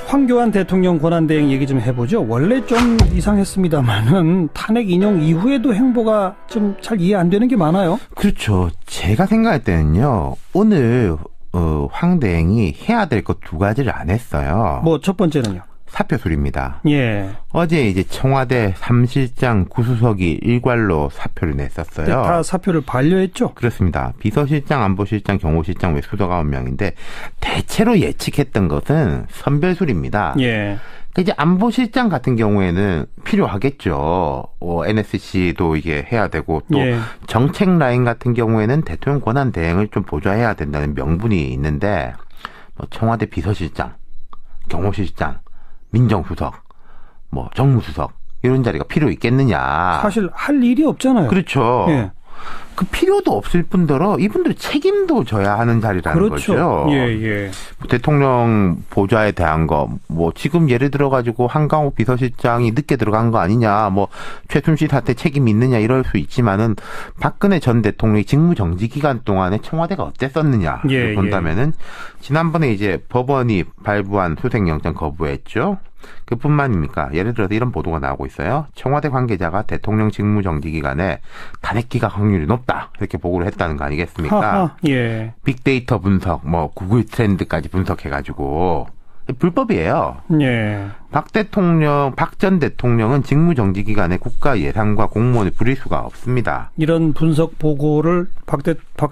황교안 대통령 권한대행 얘기 좀 해보죠. 원래 좀 이상했습니다만은 탄핵 인용 이후에도 행보가 좀 잘 이해 안 되는 게 많아요. 그렇죠. 제가 생각할 때는요. 오늘 황 대행이 해야 될 것 두 가지를 안 했어요. 뭐 첫 번째는요. 사표술입니다. 예. 어제 이제 청와대 3실장 구수석이 일괄로 사표를 냈었어요. 다 사표를 반려했죠? 그렇습니다. 비서실장, 안보실장, 경호실장 외 수석 9명인데 대체로 예측했던 것은 선별술입니다. 예. 이제 안보실장 같은 경우에는 필요하겠죠. NSC도 이게 해야 되고 또 예. 정책 라인 같은 경우에는 대통령 권한 대행을 좀 보좌해야 된다는 명분이 있는데 청와대 비서실장, 경호실장, 민정수석, 정무수석 이런 자리가 필요 있겠느냐. 사실 할 일이 없잖아요. 그렇죠. 예. 그 필요도 없을 뿐더러 이분들 책임도 져야 하는 자리라는 그렇죠. 거죠. 예. 대통령 보좌에 대한 거, 지금 예를 들어가지고 한강욱 비서실장이 늦게 들어간 거 아니냐, 최순실 사태 책임이 있느냐 이럴 수 있지만은 박근혜 전 대통령이 직무정지 기간 동안에 청와대가 어땠었느냐를 본다면은 지난번에 이제 법원이 발부한 수색영장 거부했죠. 그뿐만입니까? 예를 들어서 이런 보도가 나오고 있어요. 청와대 관계자가 대통령 직무정지 기간에 탄핵 기각 확률이 높다 이렇게 보고를 했다는 거 아니겠습니까? 예. 빅데이터 분석, 구글 트렌드까지 분석해가지고 불법이에요. 예. 박 전 대통령은 직무정지 기간에 국가 예산과 공무원을 부릴 수가 없습니다. 이런 분석 보고를 박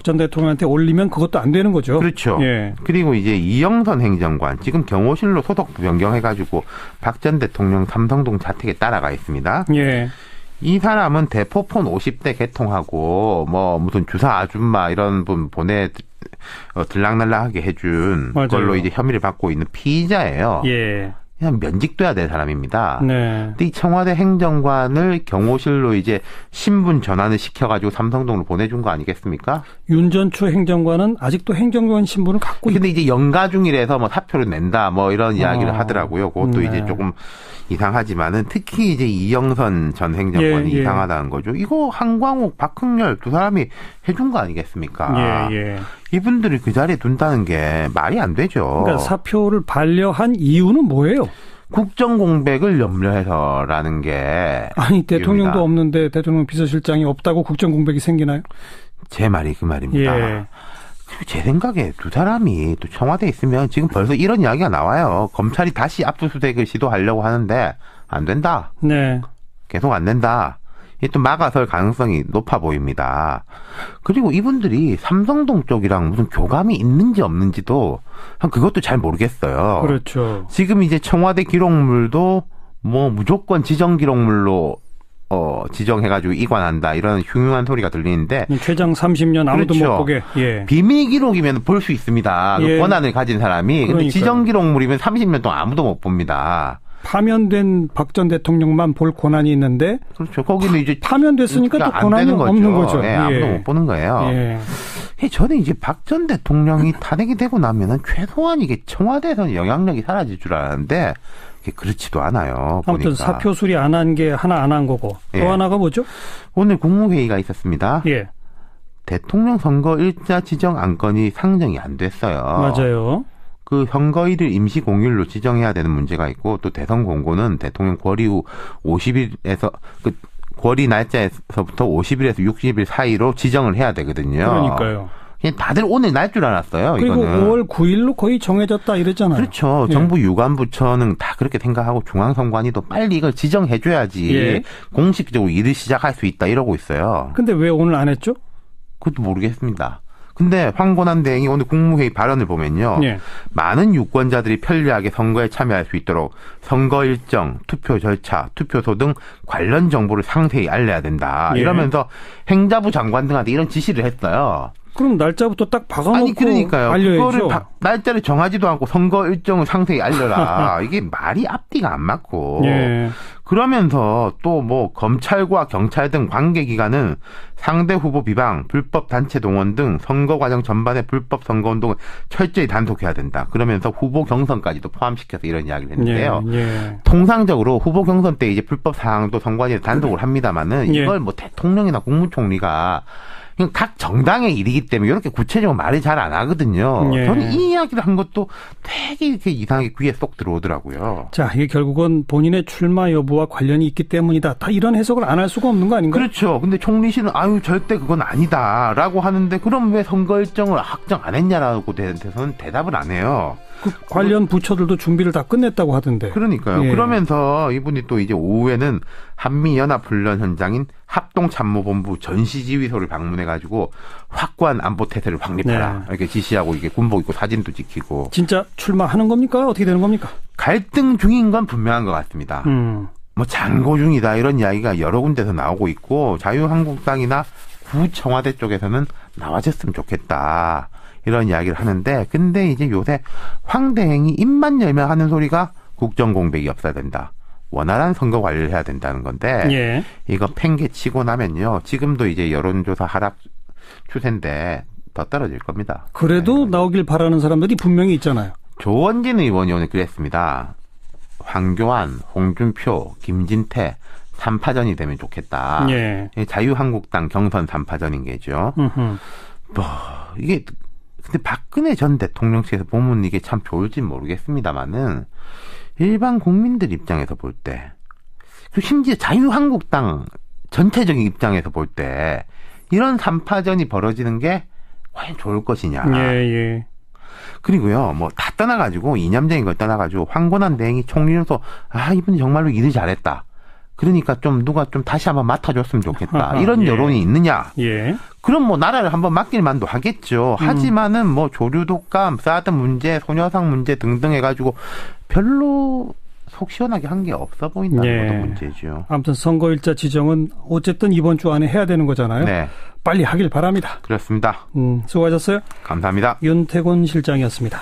전 대통령한테 올리면 그것도 안 되는 거죠. 그렇죠. 예. 그리고 이제 이영선 행정관, 지금 경호실로 소속 변경해가지고 박 전 대통령 삼성동 자택에 따라가 있습니다. 예. 이 사람은 대포폰 50대 개통하고 무슨 주사 아줌마 이런 분 들락날락하게 해준 맞아요. 걸로 이제 혐의를 받고 있는 피의자예요. 예. 그냥 면직돼야 될 사람입니다. 네. 근데 이 청와대 행정관을 경호실로 이제 신분 전환을 시켜가지고 삼성동으로 보내준 거 아니겠습니까? 윤전추 행정관은 아직도 행정관 신분을 갖고 근데 이제 연가 중이라서 사표를 낸다 이런 이야기를 하더라고요. 그것도 네. 이제 조금 이상하지만은 특히 이제 이영선 전 행정관이 이상하다는 거죠. 이거 한광욱, 박흥렬 두 사람이 해준 거 아니겠습니까? 예. 이분들을 그 자리에 둔다는 게 말이 안 되죠. 그러니까 사표를 반려한 이유는 뭐예요? 국정 공백을 염려해서라는 게 아니 대통령도 이유입니다. 없는데 대통령 비서실장이 없다고 국정 공백이 생기나요? 제 말이 그 말입니다. 예. 그리고 제 생각에 두 사람이 또 청와대에 있으면 지금 벌써 이런 이야기가 나와요. 검찰이 다시 압수수색을 시도하려고 하는데 안 된다. 네. 계속 안 된다. 이게 또 막아설 가능성이 높아 보입니다. 그리고 이분들이 삼성동 쪽이랑 무슨 교감이 있는지 없는지도 그것도 잘 모르겠어요. 그렇죠. 지금 이제 청와대 기록물도 무조건 지정 기록물로 지정해가지고 이관한다 이런 흉흉한 소리가 들리는데 최장 30년 아무도 그렇죠. 못 보게. 예. 비밀 기록이면 볼 수 있습니다. 예. 그 권한을 가진 사람이. 근데 그러니까요. 지정 기록물이면 30년 동안 아무도 못 봅니다. 파면된 박 전 대통령만 볼 권한이 있는데 그렇죠. 거기는 이제 파면됐으니까 또 안 권한이 되는 거죠. 없는 거죠. 예, 아무도 못 보는 거예요. 예. 저는 이제 박 전 대통령이 탄핵이 되고 나면은 최소한 이게 청와대에서는 영향력이 사라질 줄 알았는데 그렇지도 않아요. 아무튼 보니까. 사표 수리 안 한 게 하나 안 한 거고 또 예. 하나가 뭐죠? 오늘 국무회의가 있었습니다. 예. 대통령 선거 일자 지정 안건이 상정이 안 됐어요. 맞아요. 그 선거일을 임시 공휴일로 지정해야 되는 문제가 있고 또 대선 공고는 대통령 권리 후 50일에서 권리 날짜에서부터 50일에서 60일 사이로 지정을 해야 되거든요. 그러니까요. 그냥 다들 오늘 날 줄 알았어요. 그리고 이거는. 5월 9일로 거의 정해졌다 이랬잖아요. 그렇죠. 예. 정부 유관부처는 다 그렇게 생각하고 중앙선관위도 빨리 이걸 지정해줘야지 예. 공식적으로 일을 시작할 수 있다 이러고 있어요. 근데 왜 오늘 안 했죠? 그것도 모르겠습니다. 근데 황권한 대행이 오늘 국무회의 발언을 보면요. 예. 많은 유권자들이 편리하게 선거에 참여할 수 있도록 선거 일정, 투표 절차, 투표소 등 관련 정보를 상세히 알려야 된다. 예. 이러면서 행자부 장관 등한테 이런 지시를 했어요. 그럼 날짜부터 딱 박아놓고 아니 그러니까요. 알려야죠. 그거를 날짜를 정하지도 않고 선거 일정을 상세히 알려라. 이게 말이 앞뒤가 안 맞고. 예. 그러면서 또 검찰과 경찰 등 관계기관은 상대 후보 비방, 불법 단체 동원 등 선거 과정 전반의 불법 선거 운동을 철저히 단속해야 된다. 그러면서 후보 경선까지도 포함시켜서 이런 이야기를 했는데요. 예. 통상적으로 후보 경선 때 이제 불법 사항도 선관위에서 단속을 합니다만은 예. 이걸 대통령이나 국무총리가 그냥 각 정당의 일이기 때문에 이렇게 구체적으로 말이 잘 안 하거든요. 예. 저는 이 이야기를 한 것도 되게 이렇게 이상하게 귀에 쏙 들어오더라고요. 자, 이게 결국은 본인의 출마 여부와 관련이 있기 때문이다. 다 이런 해석을 안 할 수가 없는 거 아닌가요? 그렇죠. 근데 총리실은 아유 절대 그건 아니다라고 하는데 그럼 왜 선거 일정을 확정 안 했냐라고 대해서는 대답을 안 해요. 그 관련 부처들도 준비를 다 끝냈다고 하던데. 그러니까요. 예. 그러면서 이분이 또 이제 오후에는 한미연합훈련 현장인 합동참모본부 전시지휘소를 방문해가지고 확고한 안보 태세를 확립하라. 네. 이렇게 지시하고 이게 군복 입고 사진도 찍히고. 진짜 출마하는 겁니까? 어떻게 되는 겁니까? 갈등 중인 건 분명한 것 같습니다. 뭐 장고 중이다 이런 이야기가 여러 군데서 나오고 있고 자유한국당이나 구청와대 쪽에서는 나와줬으면 좋겠다. 이런 이야기를 하는데 근데 이제 요새 황대행이 입만 열면 하는 소리가 국정공백이 없어야 된다. 원활한 선거 관리를 해야 된다는 건데 예. 이거 팽개치고 나면요. 지금도 이제 여론조사 하락 추세인데 더 떨어질 겁니다. 그래도 네. 나오길 바라는 사람들이 분명히 있잖아요. 조원진 의원이 오늘 그랬습니다. 황교안, 홍준표, 김진태 3파전이 되면 좋겠다. 예. 자유한국당 경선 3파전인 게죠. 뭐 이게 근데 박근혜 전 대통령 측에서 보면 이게 참 좋을지 모르겠습니다만은 일반 국민들 입장에서 볼 때, 그리고 심지어 자유한국당 전체적인 입장에서 볼 때 이런 3파전이 벌어지는 게 과연 좋을 것이냐. 예, 예. 그리고요, 뭐 다 떠나가지고 이념적인 걸 떠나가지고 황곤한 대행이 총리로서 아 이분이 정말로 일을 잘했다. 그러니까 좀 누가 좀 다시 한번 맡아줬으면 좋겠다. 이런 예. 여론이 있느냐? 예. 그럼 뭐 나라를 한번 맡길 만도 하겠죠. 하지만은 뭐 조류 독감, 사드 문제, 소녀상 문제 등등 해가지고 별로 속 시원하게 한 게 없어 보인다는 예. 것도 문제죠. 아무튼 선거일자 지정은 어쨌든 이번 주 안에 해야 되는 거잖아요. 네, 빨리 하길 바랍니다. 그렇습니다. 수고하셨어요. 감사합니다. 윤태곤 실장이었습니다.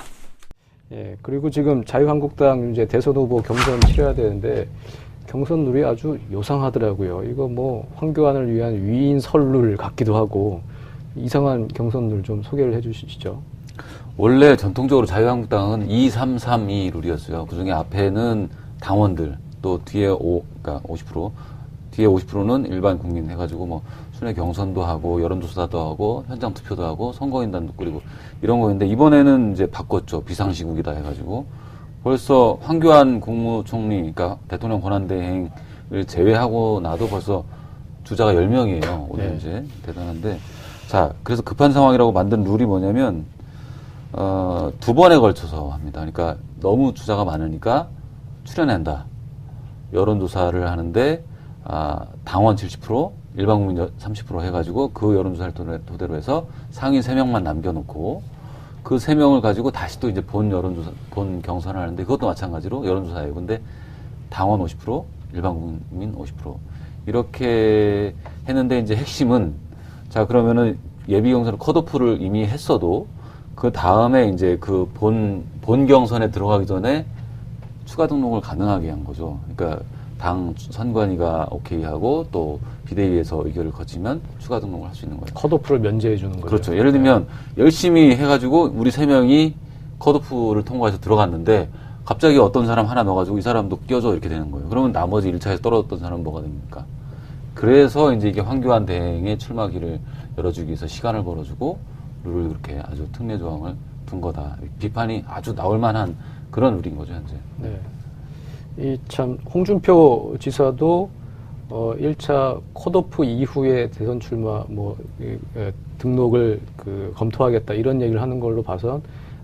예, 그리고 지금 자유한국당 이제 대선 후보 경선 치러야 되는데 경선 룰이 아주 요상하더라고요. 이거 뭐 황교안을 위한 위인 설룰 같기도 하고 이상한 경선 룰 좀 소개를 해주시죠. 원래 전통적으로 자유한국당은 2-3-3-2 룰이었어요. 그중에 앞에는 당원들, 또 뒤에 그러니까 50%, 뒤에 50%는 일반 국민 해가지고 뭐 순회 경선도 하고 여론조사도 하고 현장 투표도 하고 선거인단도 꾸리고 이런 거였는데 이번에는 이제 바꿨죠. 비상시국이다 해가지고 벌써 황교안 국무총리, 그러니까 대통령 권한대행을 제외하고 나도 벌써 주자가 10명이에요. 오늘 네. 이제 대단한데 자, 그래서 급한 상황이라고 만든 룰이 뭐냐면 두 번에 걸쳐서 합니다. 그러니까 너무 주자가 많으니까 출연한다. 여론조사를 하는데 당원 70%, 일반 국민 30% 해가지고 그 여론조사를 토대로 해서 상위 3명만 남겨놓고 그 3명을 가지고 다시 또 이제 본 경선을 하는데 그것도 마찬가지로 여론조사예요. 근데 당원 50%, 일반 국민 50% 이렇게 했는데 이제 핵심은 자 그러면은 예비 경선을 컷오프를 이미 했어도 그 다음에 이제 그 본 경선에 들어가기 전에 추가 등록을 가능하게 한 거죠. 그러니까 당 선관위가 오케이 하고 또 비대위에서 의결을 거치면 추가 등록을 할 수 있는 거예요. 컷오프를 면제해 주는 거죠. 그렇죠. 예를 들면 열심히 해가지고 우리 3명이 컷오프를 통과해서 들어갔는데 갑자기 어떤 사람 하나 넣어가지고 이 사람도 껴줘 이렇게 되는 거예요. 그러면 나머지 1차에서 떨어졌던 사람은 뭐가 됩니까? 그래서 이제 이게 황교안 대행의 출마기를 열어주기 위해서 시간을 벌어주고 룰을 그렇게 아주 특례 조항을 둔 거다. 비판이 아주 나올 만한 그런 룰인 거죠, 현재. 네. 이 참 홍준표 지사도 1차 컷오프 이후에 대선 출마 등록을 검토하겠다 이런 얘기를 하는 걸로 봐선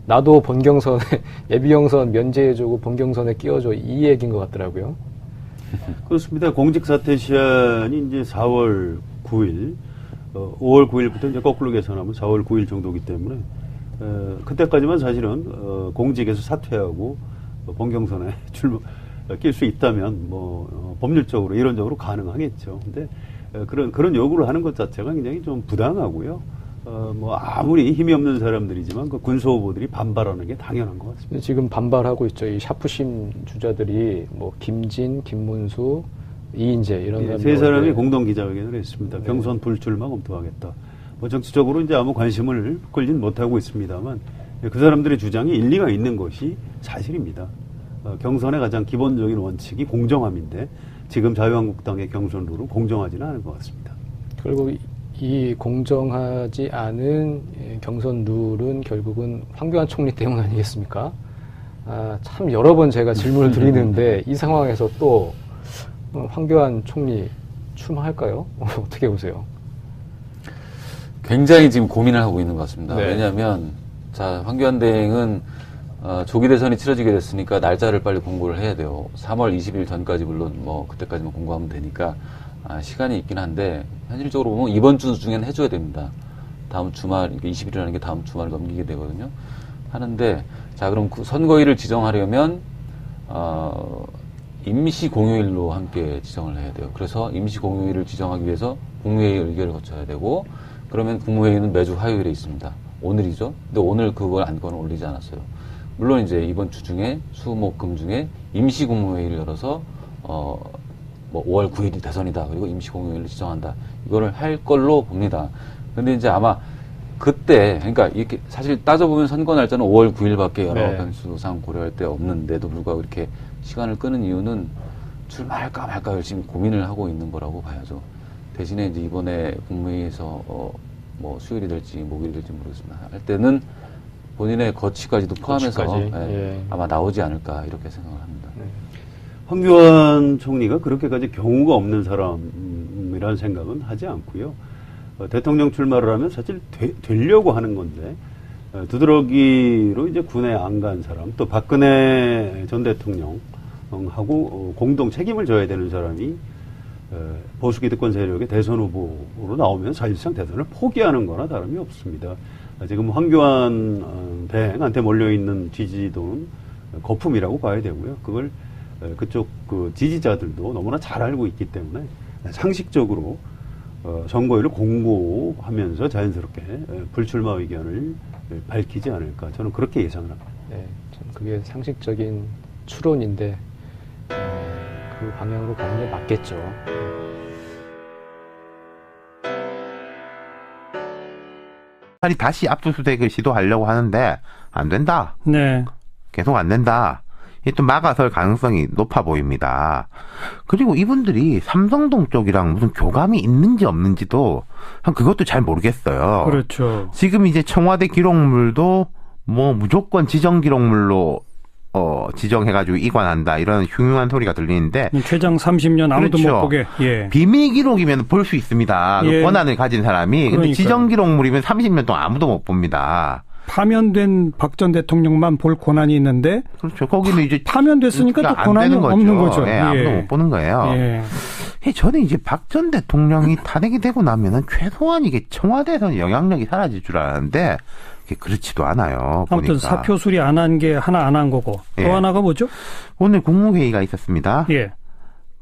나도 본경선에 예비경선 면제해주고 본경선에 끼워줘 이 얘기인 것 같더라고요. 그렇습니다. 공직사퇴 시한이 이제 4월 9일, 5월 9일부터 이제 거꾸로 계산하면 4월 9일 정도이기 때문에 그때까지만 사실은 공직에서 사퇴하고 본경선에 낄 수 있다면 뭐 법률적으로 이론적으로 가능하겠죠. 근데 그런 요구를 하는 것 자체가 굉장히 좀 부당하고요. 뭐 아무리 힘이 없는 사람들이지만 그 군소 후보들이 반발하는 게 당연한 것 같습니다. 지금 반발하고 있죠. 이 샤프심 주자들이 뭐 김진, 김문수, 이인재 이런 사람들 세 사람이 공동 기자회견을 했습니다. 네. 경선 불출마 검토하겠다. 뭐 정치적으로 이제 아무 관심을 끌진 못하고 있습니다만 그 사람들의 주장이 일리가 있는 것이 사실입니다. 경선의 가장 기본적인 원칙이 공정함인데 지금 자유한국당의 경선 룰은 공정하지는 않은 것 같습니다. 그리고 이 공정하지 않은 경선 룰은 결국은 황교안 총리 때문 아니겠습니까? 참 여러 번 제가 질문을 드리는데 이 상황에서 또 황교안 총리 출마할까요? 어떻게 보세요? 굉장히 지금 고민을 하고 있는 것 같습니다. 네. 왜냐하면 자 황교안 대행은 조기 대선이 치러지게 됐으니까 날짜를 빨리 공고를 해야 돼요. 3월 20일 전까지 물론 뭐 그때까지만 공고하면 되니까 시간이 있긴 한데 현실적으로 보면 이번 주 중에는 해줘야 됩니다. 다음 주말 20일이라는 게 다음 주말을 넘기게 되거든요. 하는데 자 그럼 그 선거일을 지정하려면 임시 공휴일로 함께 지정을 해야 돼요. 그래서 임시 공휴일을 지정하기 위해서 국무회의 의결을 거쳐야 되고 그러면 국무회의는 매주 화요일에 있습니다. 오늘이죠. 근데 오늘 그걸 안건을 올리지 않았어요. 물론 이제 이번 주 중에 수, 목, 금 중에 임시 국무회의를 열어서 뭐 5월 9일이 대선이다. 그리고 임시 공휴일을 지정한다. 이거를 할 걸로 봅니다. 근데 이제 아마 그때 그러니까 이렇게 사실 따져보면 선거 날짜는 5월 9일밖에 여러 네. 변수상 고려할 때 없는데도 불구하고 이렇게 시간을 끄는 이유는 출마할까 말까 열심히 고민을 하고 있는 거라고 봐야죠. 대신에 이제 이번에 국무회의에서 뭐 수요일이 될지 목요일이 될지 모르겠습니다. 할 때는 본인의 거취까지도 포함해서 거취까지? 예, 예. 아마 나오지 않을까 이렇게 생각을 합니다. 황교안 총리가 그렇게까지 경우가 없는 사람이라는 생각은 하지 않고요. 대통령 출마를 하면 사실 되려고 하는 건데 두드러기로 이제 군에 안 간 사람 또 박근혜 전 대통령하고 공동 책임을 져야 되는 사람이 보수 기득권 세력의 대선 후보로 나오면 사실상 대선을 포기하는 거나 다름이 없습니다. 지금 황교안 대행한테 몰려있는 지지도는 거품이라고 봐야 되고요. 그걸 그쪽 그 지지자들도 너무나 잘 알고 있기 때문에 상식적으로 선거일을 공고하면서 자연스럽게 불출마 의견을 밝히지 않을까 저는 그렇게 예상을 합니다. 네, 참 그게 상식적인 추론인데 그 방향으로 가는 게 맞겠죠. 다시 압수수색을 시도하려고 하는데 안 된다. 네. 계속 안 된다. 이게 또 막아설 가능성이 높아 보입니다. 그리고 이분들이 삼성동 쪽이랑 무슨 교감이 있는지 없는지도 그것도 잘 모르겠어요. 그렇죠. 지금 이제 청와대 기록물도 뭐 무조건 지정 기록물로 지정해가지고 이관한다 이런 흉흉한 소리가 들리는데 최장 30년 아무도 그렇죠. 못 보게. 예. 비밀 기록이면 볼 수 있습니다. 예. 그 권한을 가진 사람이. 근데 그러니까요. 지정 기록물이면 30년 동안 아무도 못 봅니다. 파면된 박 전 대통령만 볼 권한이 있는데 그렇죠. 거기는 이제 파면됐으니까 또 안 권한이 되는 거죠. 없는 거죠. 예, 아무도 못 보는 거예요. 예. 저는 이제 박 전 대통령이 탄핵이 되고 나면은 최소한 이게 청와대에서는 영향력이 사라질 줄 알았는데 그게 그렇지도 않아요. 아무튼 보니까. 사표 수리 안 한 게 하나 안 한 거고 또 예. 하나가 뭐죠? 오늘 국무회의가 있었습니다. 예.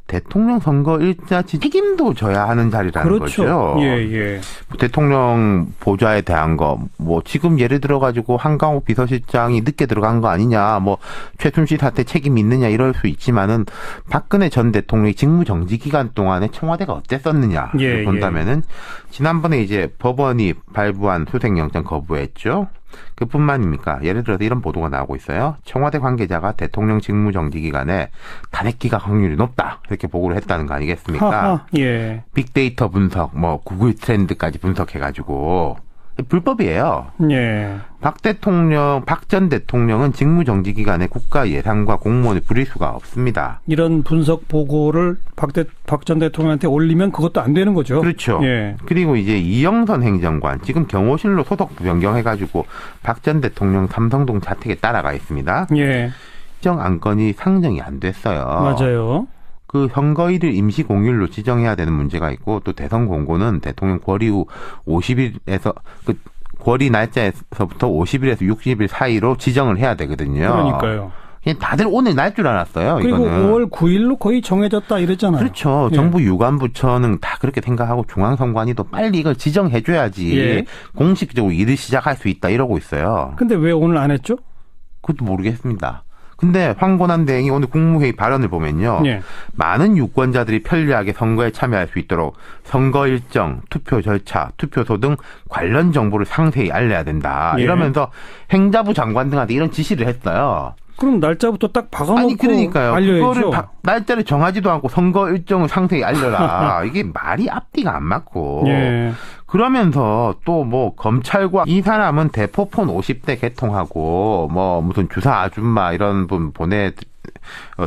대통령 선거 일자 책임도 져야 하는 자리라는 그렇죠. 거죠. 예, 예. 대통령 보좌에 대한 거, 뭐, 지금 예를 들어가지고 한강욱 비서실장이 늦게 들어간 거 아니냐, 뭐, 최순실 사태 책임이 있느냐, 이럴 수 있지만은, 박근혜 전 대통령이 직무정지 기간 동안에 청와대가 어땠었느냐, 예, 본다면은, 지난번에 이제 법원이 발부한 수색영장 거부했죠. 그뿐만입니까? 예를 들어서 이런 보도가 나오고 있어요. 청와대 관계자가 대통령 직무정지 기간에 탄핵 기각 확률이 높다, 이렇게 보고를 했다는 거 아니겠습니까? 하하, 예. 빅데이터 분석, 뭐 구글 트렌드까지 분석해가지고 불법이에요. 예. 박 전 대통령은 직무정지 기간에 국가 예산과 공무원의 불이수가 없습니다. 이런 분석 보고를 박 전 대통령한테 올리면 그것도 안 되는 거죠. 그렇죠. 예. 그리고 이제 이영선 행정관, 지금 경호실로 소속 변경해가지고 박 전 대통령 삼성동 자택에 따라가 있습니다. 예. 지정 안건이 상정이 안 됐어요. 맞아요. 그 선거일을 임시 공휴일로 지정해야 되는 문제가 있고 또 대선 공고는 대통령 권리 후 50일에서 그 권리 날짜에서부터 50일에서 60일 사이로 지정을 해야 되거든요. 그러니까요. 그냥 다들 오늘 날 줄 알았어요. 그리고 이거는. 5월 9일로 거의 정해졌다 이랬잖아요. 그렇죠. 예. 정부 유관부처는 다 그렇게 생각하고 중앙선관위도 빨리 이걸 지정해줘야지 예. 공식적으로 일을 시작할 수 있다 이러고 있어요. 근데 왜 오늘 안 했죠? 그것도 모르겠습니다. 근데 황교안 대행이 오늘 국무회의 발언을 보면요. 예. 많은 유권자들이 편리하게 선거에 참여할 수 있도록 선거 일정, 투표 절차, 투표소 등 관련 정보를 상세히 알려야 된다. 예. 이러면서 행자부 장관 등한테 이런 지시를 했어요. 그럼 날짜부터 딱 박아놓고 아니 그러니까요. 알려야죠. 그거를 날짜를 정하지도 않고 선거 일정을 상세히 알려라. 이게 말이 앞뒤가 안 맞고. 예. 그러면서 또 뭐 검찰과 이 사람은 대포폰 50대 개통하고 뭐 무슨 주사 아줌마 이런 분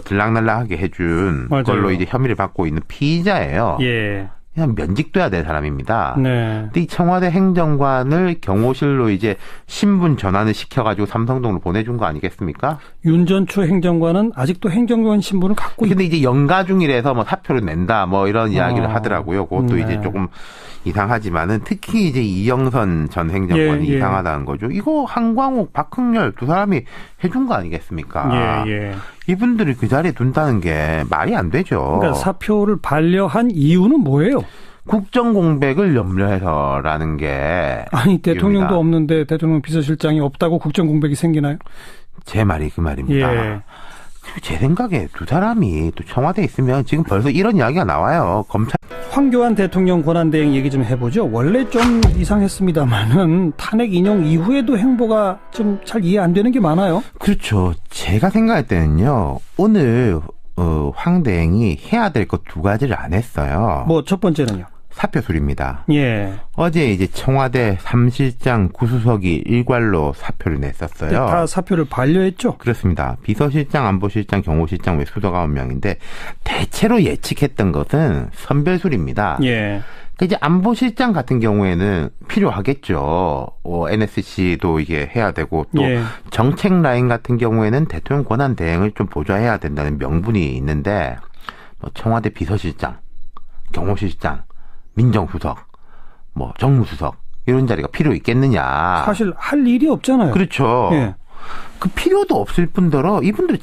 들락날락하게 해준 맞아요. 걸로 이제 혐의를 받고 있는 피의자예요. 예. 그냥 면직돼야 될 사람입니다. 네. 근데 이 청와대 행정관을 경호실로 이제 신분 전환을 시켜가지고 삼성동으로 보내준 거 아니겠습니까? 윤전추 행정관은 아직도 행정관 신분을 갖고 근데 이제 연가 중이라서 뭐 사표를 낸다 뭐 이런 이야기를 하더라고요. 그것도 네. 이제 조금 이상하지만은 특히 이제 이영선 전 행정관이 예, 예. 이상하다는 거죠. 이거 한광욱, 박흥렬 두 사람이 해준 거 아니겠습니까? 예, 예. 이분들이 그 자리에 둔다는 게 말이 안 되죠. 그러니까 사표를 반려한 이유는 뭐예요? 국정 공백을 염려해서라는 게 아니 대통령도 이유입니다. 없는데 대통령 비서실장이 없다고 국정 공백이 생기나요? 제 말이 그 말입니다. 예. 그리고 제 생각에 두 사람이 또 청와대에 있으면 지금 벌써 이런 이야기가 나와요. 검찰 황교안 대통령 권한대행 얘기 좀 해보죠. 원래 좀 이상했습니다만은 탄핵 인용 이후에도 행보가 좀 잘 이해 안 되는 게 많아요. 그렇죠. 제가 생각할 때는요. 오늘 황 대행이 해야 될 것 두 가지를 안 했어요. 뭐 첫 번째는요. 사표술입니다. 예. 어제 이제 청와대 3실장 구수석이 일괄로 사표를 냈었어요. 다 사표를 반려했죠. 그렇습니다. 비서실장, 안보실장, 경호실장 외 수석 9명인데 대체로 예측했던 것은 선별술입니다. 예. 그러니까 이제 안보실장 같은 경우에는 필요하겠죠. NSC도 이게 해야 되고 또 예. 정책 라인 같은 경우에는 대통령 권한 대행을 좀 보좌해야 된다는 명분이 있는데 뭐 청와대 비서실장, 경호실장, 민정수석, 뭐 정무수석 이런 자리가 필요 있겠느냐. 사실 할 일이 없잖아요. 그렇죠. 예. 그 필요도 없을 뿐더러 이분들이